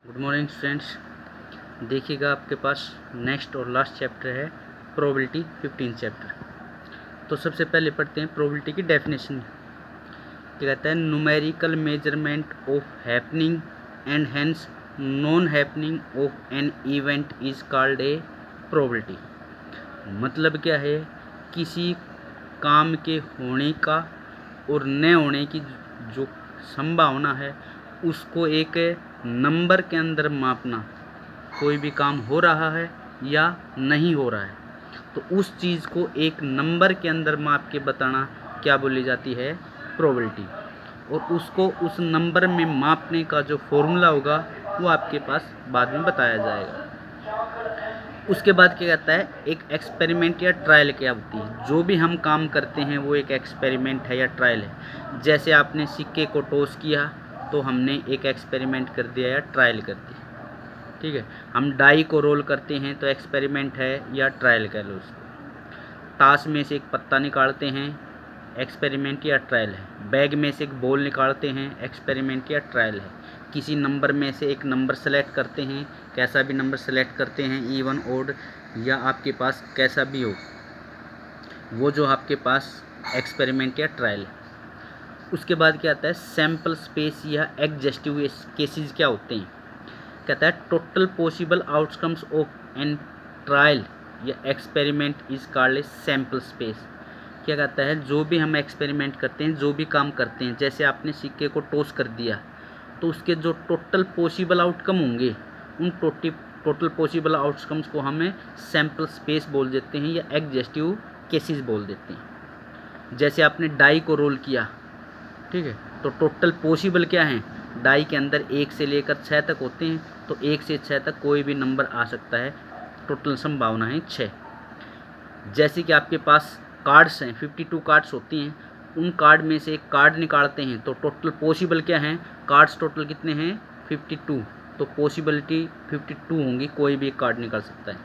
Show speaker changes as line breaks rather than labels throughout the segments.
Good morning students. देखिएगा आपके पास next और लास्ट चैप्टर है प्रोबेबिलिटी 15 चैप्टर। तो सबसे पहले पढ़ते हैं प्रोबेबिलिटी की डेफिनेशन। क्या कहता है? Numerical measurement of happening and hence non happening of an event is called A probability. मतलब क्या है? किसी काम के होने का और न होने की जो संभावना है उसको एक नंबर के अंदर मापना। कोई भी काम हो रहा है या नहीं हो रहा है तो उस चीज़ को एक नंबर के अंदर माप के बताना क्या बोली जाती है? प्रोबेबिलिटी। और उसको उस नंबर में मापने का जो फॉर्मूला होगा वो आपके पास बाद में बताया जाएगा। उसके बाद क्या कहता है? एक एक्सपेरिमेंट या ट्रायल क्या होती है? जो भी हम काम करते हैं वो एक एक्सपेरिमेंट है या ट्रायल है। जैसे आपने सिक्के को टॉस किया तो हमने एक एक्सपेरिमेंट कर दिया या ट्रायल कर दी। ठीक है। हम डाई को रोल करते हैं तो एक्सपेरिमेंट है या ट्रायल कह लो उसको। ताश में से एक पत्ता निकालते हैं, एक्सपेरिमेंट या ट्रायल है। बैग में से एक बॉल निकालते हैं, एक्सपेरिमेंट या ट्रायल है। किसी नंबर में से एक नंबर सेलेक्ट करते हैं, कैसा भी नंबर सेलेक्ट करते हैं, इवन ओड या आपके पास कैसा भी हो, वो जो आपके पास एक्सपेरिमेंट या ट्रायल है। उसके बाद क्या आता है? सैम्पल स्पेस या एग्जेस्टिव केसेस क्या होते हैं? कहता है total possible outcomes of an trial या experiment is called a sample space. क्या कहता है? जो भी हम एक्सपेरिमेंट करते हैं, जो भी काम करते हैं, जैसे आपने सिक्के को टॉस कर दिया तो उसके जो टोटल पॉसिबल आउटकम होंगे उन टोटल पॉसिबल आउटकम्स को हमें सैम्पल स्पेस बोल देते हैं या एग्जेस्टिव केसेस बोल देते हैं। जैसे आपने डाई को रोल किया, ठीक है, तो टोटल पॉसिबल क्या है? डाई के अंदर 1 से लेकर 6 तक होते हैं तो 1 से 6 तक कोई भी नंबर आ सकता है। टोटल संभावना है 6। जैसे कि आपके पास कार्ड्स हैं, 52 कार्ड्स होती हैं, उन कार्ड में से एक कार्ड निकालते हैं तो टोटल पॉसिबल क्या हैं? कार्ड्स टोटल कितने हैं? 52। तो पॉसिबिलिटी 52 होंगी, कोई भी एक कार्ड निकाल सकता है।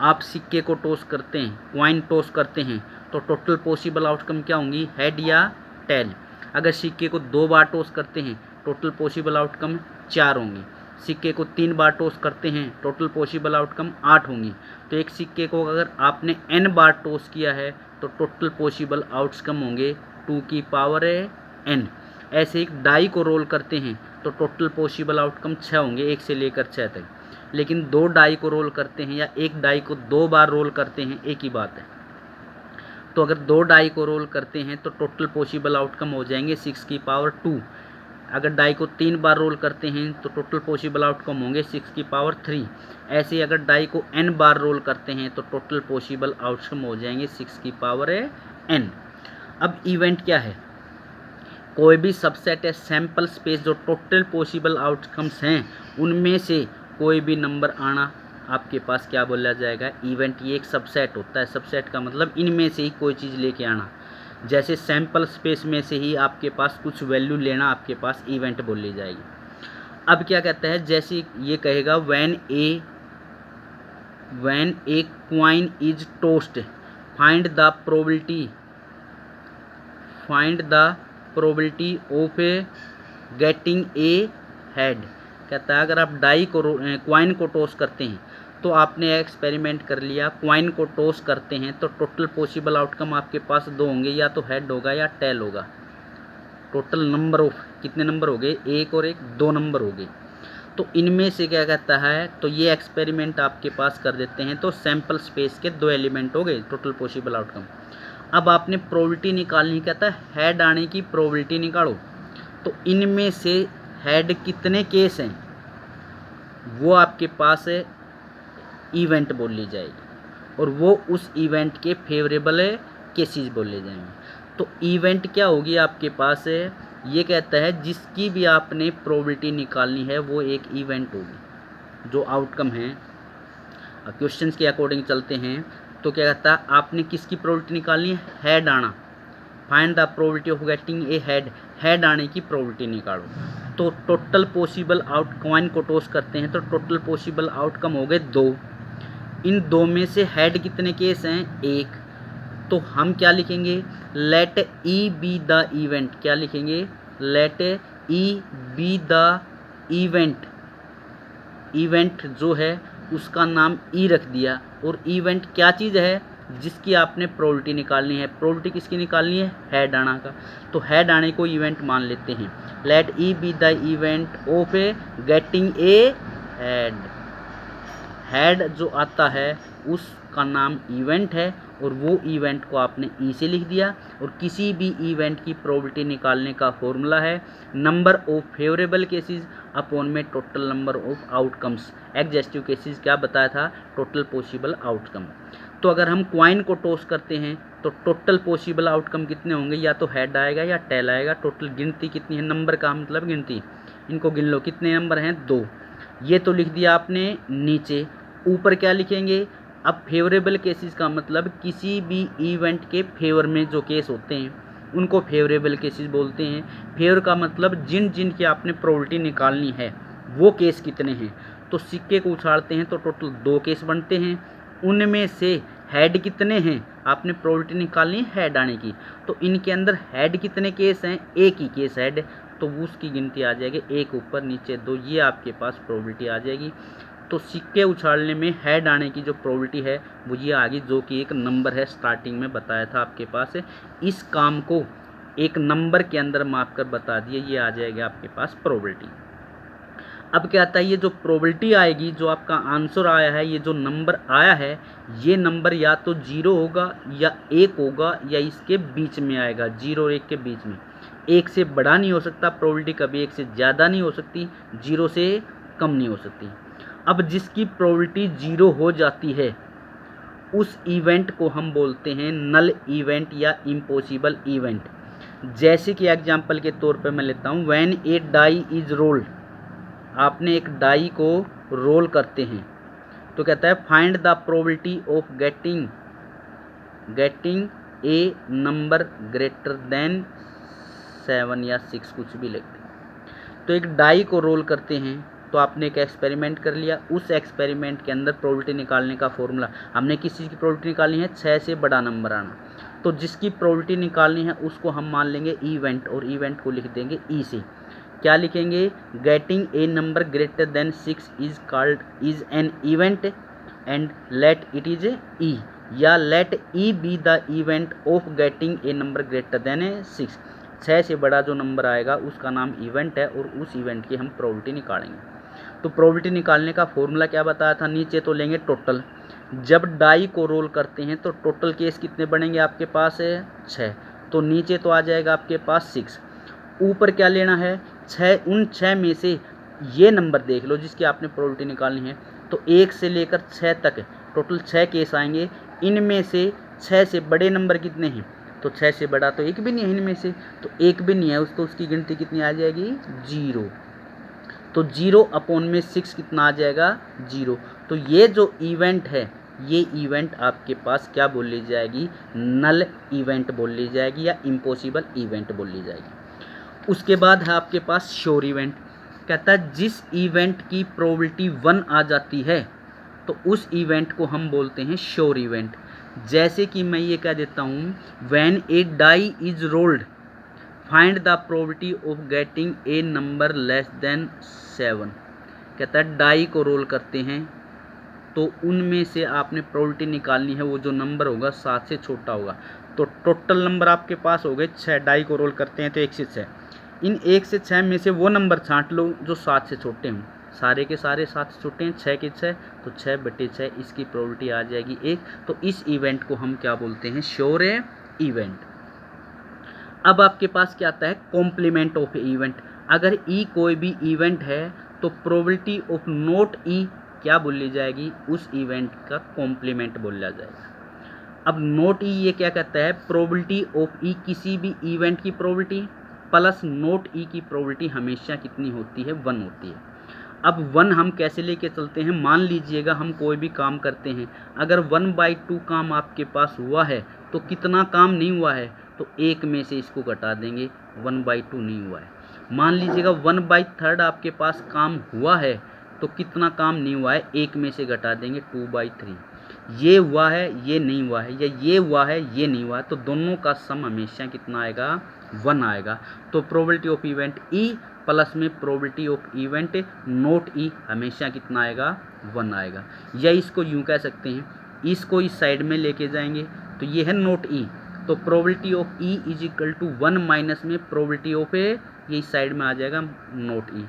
आप सिक्के को टॉस करते हैं, क्वाइन टॉस करते हैं तो टोटल पॉसिबल आउटकम क्या होंगी? हेड या टेल। अगर सिक्के को 2 बार टॉस करते हैं टोटल पॉसिबल आउटकम 4 होंगे। सिक्के को 3 बार टॉस करते हैं टोटल पॉसिबल आउटकम 8 होंगी। तो एक सिक्के को अगर आपने n बार टॉस किया है तो टोटल पॉसिबल आउटकम होंगे 2 की पावर n। ऐसे एक डाई को रोल करते हैं तो टोटल पॉसिबल आउटकम 6 होंगे, 1 से लेकर 6 तक। लेकिन 2 डाई को रोल करते हैं या एक डाई को 2 बार रोल करते हैं, एक ही बात है। तो अगर 2 डाई को रोल करते हैं तो टोटल पॉसिबल आउटकम हो जाएंगे 6 की पावर 2। अगर डाई को 3 बार रोल करते हैं तो टोटल पॉसिबल आउटकम होंगे 6 की पावर 3। ऐसे अगर डाई को n बार रोल करते हैं तो टोटल पॉसिबल आउटकम हो जाएंगे 6 की पावर n। अब इवेंट क्या है? कोई भी सबसेट है सैम्पल स्पेस जो टोटल पॉसिबल आउटकम्स हैं उनमें से कोई भी नंबर आना आपके पास क्या बोला जाएगा? इवेंट। ये एक सबसेट होता है। सबसेट का मतलब इनमें से ही कोई चीज़ लेके आना। जैसे सैम्पल स्पेस में से ही आपके पास कुछ वैल्यू लेना आपके पास इवेंट बोली जाएगी। अब क्या कहता है? जैसे ये कहेगा when A coin is tossed find the probability of getting a head. कहता है अगर आप क्वाइन को टॉस करते हैं तो आपने एक्सपेरिमेंट कर लिया, क्वाइन को टॉस करते हैं तो टोटल पॉसिबल आउटकम आपके पास 2 होंगे, या तो हेड होगा या टेल होगा। टोटल नंबर ऑफ कितने नंबर हो गए? 1 और 1 2 नंबर हो गए। तो इनमें से क्या कहता है? तो ये एक्सपेरिमेंट आपके पास कर देते हैं तो सैम्पल स्पेस के 2 एलिमेंट हो गए टोटल पॉसिबल आउटकम। अब आपने प्रोबेबिलिटी निकालनी, कहता है हेड आने की प्रोबेबिलिटी निकालो। तो इनमें से हेड कितने केस हैं वो आपके पास इवेंट बोली जाएगी और वो उस इवेंट के फेवरेबल केसेस बोले जाएंगे। तो इवेंट क्या होगी आपके पास? ये कहता है जिसकी भी आपने प्रोबेबिलिटी निकालनी है वो एक इवेंट होगी। जो आउटकम है क्वेश्चंस के अकॉर्डिंग चलते हैं तो क्या कहता है? आपने किसकी प्रोबेबिलिटी निकालनी है? हेड आना। Find the probability of getting a head आने की प्रोबेबिलिटी निकालो। तो टोटल पॉसिबल क्वाइन को टॉस करते हैं तो टोटल पॉसिबल आउटकम हो गए 2। इन 2 में से हेड कितने केस हैं? 1। तो हम क्या लिखेंगे? Let E be the event. क्या लिखेंगे? Let E be the event event जो है उसका नाम ई रख दिया, और इवेंट क्या चीज़ है जिसकी आपने प्रोबेबिलिटी निकालनी है। प्रोबेबिलिटी किसकी निकालनी है, हेड आना का, तो हेड आने को इवेंट मान लेते हैं। Let E be the event of a getting a head. Head जो आता है उसका नाम इवेंट है, और वो इवेंट को आपने ई से लिख दिया। और किसी भी इवेंट की प्रोबेबिलिटी निकालने का फॉर्मूला है number of favourable cases upon में total number of outcomes. Exhaustive cases क्या बताया था, टोटल पॉसिबल आउटकम। तो अगर हम क्वाइन को टॉस करते हैं तो टोटल पॉसिबल आउटकम कितने होंगे, या तो हेड आएगा या टेल आएगा। टोटल गिनती कितनी है, नंबर का मतलब गिनती, इनको गिन लो कितने नंबर हैं, 2। ये तो लिख दिया आपने नीचे। ऊपर क्या लिखेंगे, अब फेवरेबल केसेस का मतलब किसी भी इवेंट के फेवर में जो केस होते हैं उनको फेवरेबल केसेस बोलते हैं। फेवर का मतलब जिन जिन की आपने प्रोबेबिलिटी निकालनी है वो केस कितने हैं। तो सिक्के को उछालते हैं तो टोटल 2 केस बनते हैं, उनमें से हेड कितने हैं, आपने प्रोबेबिलिटी निकालनी है हेड आने की, तो इनके अंदर हेड कितने केस हैं, एक ही केस हेड, तो उसकी गिनती आ जाएगी 1 ऊपर नीचे 2, ये आपके पास प्रोबेबिलिटी आ जाएगी। तो सिक्के उछालने में हेड आने की जो प्रोबेबिलिटी है वो ये आ गई, जो कि एक नंबर है, स्टार्टिंग में बताया था आपके पास। इस काम को एक नंबर के अंदर माप कर बता दिए, ये आ जाएगा आपके पास प्रोबेबिलिटी। अब क्या आता है, ये जो प्रोबेबिलिटी आएगी, जो आपका आंसर आया है, ये जो नंबर आया है, ये नंबर या तो 0 होगा या 1 होगा या इसके बीच में आएगा, 0 और 1 के बीच में। 1 से बड़ा नहीं हो सकता, प्रोबेबिलिटी कभी 1 से ज़्यादा नहीं हो सकती, 0 से कम नहीं हो सकती। अब जिसकी प्रोबेबिलिटी 0 हो जाती है उस इवेंट को हम बोलते हैं नल इवेंट या इम्पॉसिबल इवेंट। जैसे कि एग्जांपल के तौर पे मैं लेता हूँ, when a die is rolled, आपने एक डाई को रोल करते हैं तो कहता है find the probability of getting a number greater then 7 या 6, कुछ भी लिखते हैं। तो एक डाई को रोल करते हैं तो आपने एक एक्सपेरिमेंट कर लिया, उस एक्सपेरिमेंट के अंदर प्रोबेबिलिटी निकालने का फॉर्मूला, हमने किस चीज़ की प्रोबेबिलिटी निकालनी है, 6 से बड़ा नंबर आना। तो जिसकी प्रोबेबिलिटी निकालनी है उसको हम मान लेंगे इवेंट, और इवेंट को लिख देंगे ई से। क्या लिखेंगे, getting a number greater than 6 is called is an event and let it is E, या let E be the event of getting a number greater than 6। 6 से बड़ा जो नंबर आएगा उसका नाम इवेंट है, और उस इवेंट की हम प्रोबेबिलिटी निकालेंगे। तो प्रोबेबिलिटी निकालने का फॉर्मूला क्या बताया था, नीचे तो लेंगे टोटल, जब डाई को रोल करते हैं तो टोटल केस कितने बनेंगे आपके पास है 6, तो नीचे तो आ जाएगा आपके पास 6। ऊपर क्या लेना है 6, उन 6 में से ये नंबर देख लो जिसकी आपने प्रोबेबिलिटी निकालनी है, तो 1 से लेकर 6 तक टोटल 6 केस आएंगे। इनमें से 6 से बड़े नंबर कितने हैं, तो 6 से बड़ा तो एक भी नहीं है इनमें से, तो एक भी नहीं है उसको, उसकी गिनती कितनी आ जाएगी 0। तो 0 अपॉन में 6 कितना आ जाएगा 0। तो ये जो इवेंट है ये इवेंट आपके पास क्या बोल ली जाएगी, नल इवेंट बोल ली जाएगी या इम्पॉसिबल इवेंट बोल ली जाएगी। उसके बाद है आपके पास श्योर इवेंट। कहता है जिस इवेंट की प्रोबेबिलिटी 1 आ जाती है तो उस इवेंट को हम बोलते हैं श्योर इवेंट। जैसे कि मैं ये कह देता हूँ, when a die is rolled find the probability of getting a number less than 7। कहता है डाई को रोल करते हैं तो उनमें से आपने प्रोबेबिलिटी निकालनी है, वो जो नंबर होगा 7 से छोटा होगा। तो टोटल नंबर आपके पास हो गए 6, डाई को रोल करते हैं तो 1 से 6, इन 1 से 6 में से वो नंबर छांट लो जो 7 से छोटे हों, सारे के सारे 7 से छोटे हैं, 6 के 6, तो 6/6 इसकी प्रोबेबिलिटी आ जाएगी 1। तो इस इवेंट को हम क्या बोलते हैं, श्योर इवेंट। अब आपके पास क्या आता है, कॉम्प्लीमेंट ऑफ इवेंट। अगर ई कोई भी इवेंट है तो प्रोबेबिलिटी ऑफ नॉट ई क्या बोल ली जाएगी, उस इवेंट का कॉम्प्लीमेंट बोला जाएगा। अब नॉट ई ये क्या कहता है, प्रोबेबिलिटी ऑफ ई, किसी भी इवेंट की प्रोबेबिलिटी प्लस नॉट ई की प्रोबेबिलिटी हमेशा कितनी होती है, 1 होती है। अब 1 हम कैसे लेके चलते हैं, मान लीजिएगा हम कोई भी काम करते हैं, अगर 1/2 काम आपके पास हुआ है तो कितना काम नहीं हुआ है, तो 1 में से इसको घटा देंगे, 1/2 नहीं हुआ है। मान लीजिएगा 1/3 आपके पास काम हुआ है तो कितना काम नहीं हुआ है, 1 में से घटा देंगे, 2/3। ये हुआ है ये नहीं हुआ है, या ये हुआ है ये नहीं हुआ है, तो दोनों का सम हमेशा कितना आएगा, 1 आएगा। तो probability of event E plus में प्रोबेबिलिटी ऑफ इवेंट नोट ई हमेशा कितना आएगा, 1 आएगा। या इसको यूँ कह सकते हैं, इसको इस साइड में लेके जाएंगे तो ये है नोट ई, तो probability of E is equal to 1 minus में प्रोबेबिलिटी ऑफ ए, ये इस साइड में आ जाएगा नोट ई।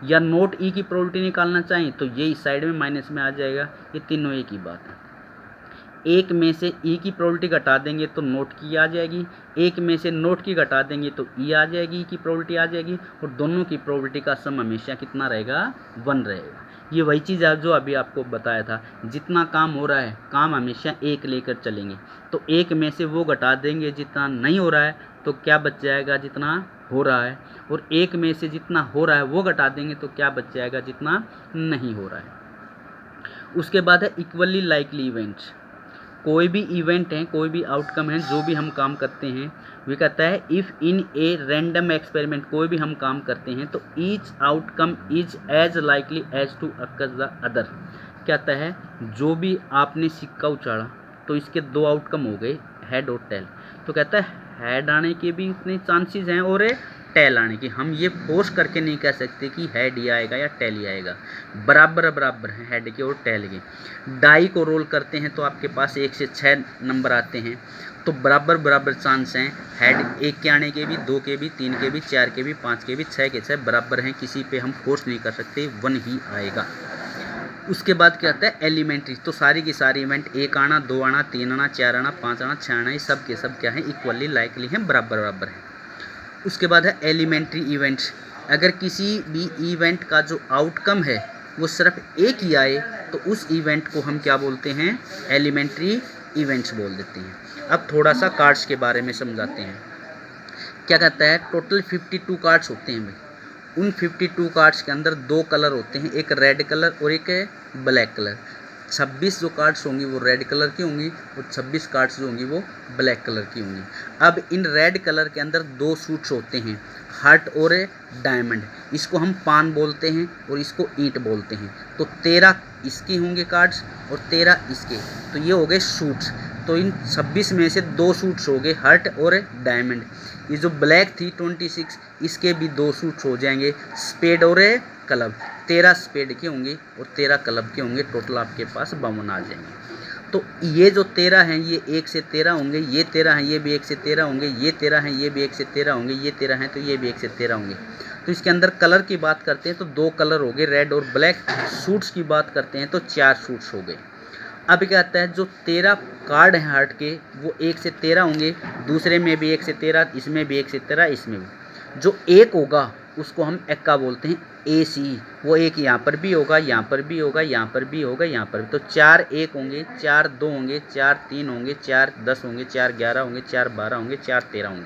या नोट ई की प्रोबेबिलिटी निकालना चाहें तो ये इस साइड में माइनस में आ जाएगा। ये तीनों एक ही बात है। एक में से ई की प्रोबेबिलिटी घटा देंगे तो नोट की आ जाएगी, एक में से नोट की घटा देंगे तो ई आ जाएगी, ई की प्रोबेबिलिटी आ जाएगी, और दोनों की प्रोबेबिलिटी का सम हमेशा कितना रहेगा, 1 रहेगा। ये वही चीज़ है जो अभी आपको बताया था, जितना काम हो रहा है काम हमेशा एक लेकर चलेंगे, तो एक में से वो घटा देंगे जितना नहीं हो रहा है तो क्या बच जाएगा, जितना हो रहा है, और एक में से जितना हो रहा है वो घटा देंगे तो क्या बच जाएगा, जितना नहीं हो रहा है। उसके बाद है इक्वली लाइकली इवेंट्स। कोई भी इवेंट है, कोई भी आउटकम है, जो भी हम काम करते हैं, वे कहता है if in a random experiment, कोई भी हम काम करते हैं तो each outcome is as likely as to occur the other. कहता है जो भी आपने सिक्का उछाला तो इसके 2 आउटकम हो गए, हेड और टेल। तो कहता है हेड आने के भी उतने चांसेस हैं और टेल आने की। हम ये फोर्स करके नहीं कह सकते कि हेड ही आएगा या टेल ही आएगा, बराबर बराबर हैं हेड के और टेल के। डाई को रोल करते हैं तो आपके पास 1 से 6 नंबर आते हैं, तो बराबर बराबर चांस हैं हेड 1 के आने के भी, 2 के भी, 3 के भी, 4 के भी, 5 के भी, 6 के 6 बराबर हैं, किसी पे हम फोर्स नहीं कर सकते, 1 ही आएगा। उसके बाद क्या आता है एलिमेंट्री, तो सारी की सारी इवेंट 1 आना, 2 आना, 3 आना, 4 आना, 5 आना, 6 आना, ये सब के सब क्या है, इक्वली लाइकली हैं, बराबर बराबर हैं। उसके बाद है एलिमेंट्री इवेंट्स। अगर किसी भी इवेंट का जो आउटकम है वो सिर्फ एक ही आए तो उस इवेंट को हम क्या बोलते हैं, एलिमेंट्री इवेंट्स बोल देते हैं। अब थोड़ा सा कार्ड्स के बारे में समझाते हैं। क्या कहता है, टोटल 52 कार्ड्स होते हैं भाई। उन 52 कार्ड्स के अंदर 2 कलर होते हैं, एक रेड कलर और एक ब्लैक कलर। 26 जो कार्ड्स होंगी वो रेड कलर की होंगी और 26 कार्ड्स जो होंगी वो ब्लैक कलर की होंगी। अब इन रेड कलर के अंदर 2 सूट्स होते हैं, हार्ट और डायमंड। इसको हम पान बोलते हैं और इसको ईंट बोलते हैं। तो 13 इसके होंगे कार्ड्स और 13 इसके, तो ये हो गए सूट्स। तो इन 26 में से 2 सूट्स हो गए, हार्ट और डायमंड। ये जो ब्लैक थी 26, इसके भी 2 सूट्स हो जाएंगे, स्पेड और क्लब। 13 स्पेड के होंगे और 13 क्लब के होंगे, टोटल आपके पास 52 आ जाएंगे। तो ये जो 13 हैं ये 1 से 13 होंगे, ये 13 हैं ये भी 1 से 13 होंगे, ये 13 हैं ये भी 1 से 13 होंगे, ये 13 हैं तो ये भी 1 से 13 होंगे। तो इसके अंदर कलर की बात करते हैं तो 2 कलर हो गए, रेड और ब्लैक। सूट्स की बात करते हैं तो 4 सूट्स हो गए। अब क्या आता है, जो 13 कार्ड हैं हार्ट के वो 1 से 13 होंगे, दूसरे में भी 1 से 13, इसमें भी 1 से 13, इसमें भी। जो एक होगा उसको हम एक्का बोलते हैं, AC। वो एक यहाँ पर भी होगा, यहाँ पर भी होगा, यहाँ पर भी होगा, यहाँ पर भी। तो 4 1 होंगे, 4 2 होंगे, 4 3 होंगे, 4 10 होंगे, 4 11 होंगे, 4 12 होंगे, 4 13 होंगे।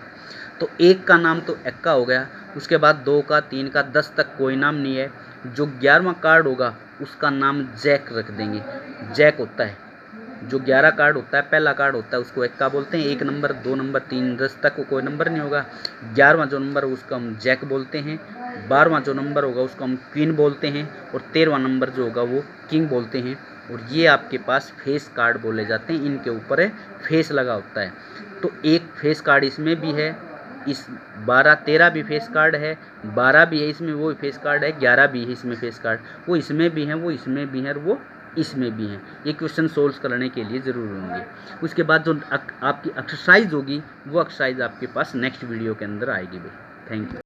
तो 1 का नाम तो एक्का हो गया। उसके बाद 2 का, 3 का, 10 तक कोई नाम नहीं है। जो 11वां कार्ड होगा उसका नाम जैक रख देंगे। जैक होता है जो 11 कार्ड होता है, पहला कार्ड होता है उसको एक्का बोलते हैं। 1 नंबर, 2 नंबर, 3, 10 तक कोई नंबर नहीं होगा। 11वां जो नंबर उसको हम जैक बोलते हैं। 12वां जो नंबर होगा उसको हम क्वीन बोलते हैं और 13वां नंबर जो होगा वो किंग बोलते हैं। और ये आपके पास फेस कार्ड बोले जाते हैं, इनके ऊपर फेस लगा होता है। तो एक फेस कार्ड इसमें भी है, इस 12 13 भी फेस कार्ड है, 12 भी है इसमें वो फेस कार्ड है, 11 भी है इसमें फेस कार्ड, वो इसमें भी है, वो इसमें भी है और वो इसमें भी हैं। ये क्वेश्चन सोल्व करने के लिए ज़रूर होंगे। उसके बाद जो आपकी एक्सरसाइज होगी वो एक्सरसाइज आपके पास नेक्स्ट वीडियो के अंदर आएगी भाई। Thank you.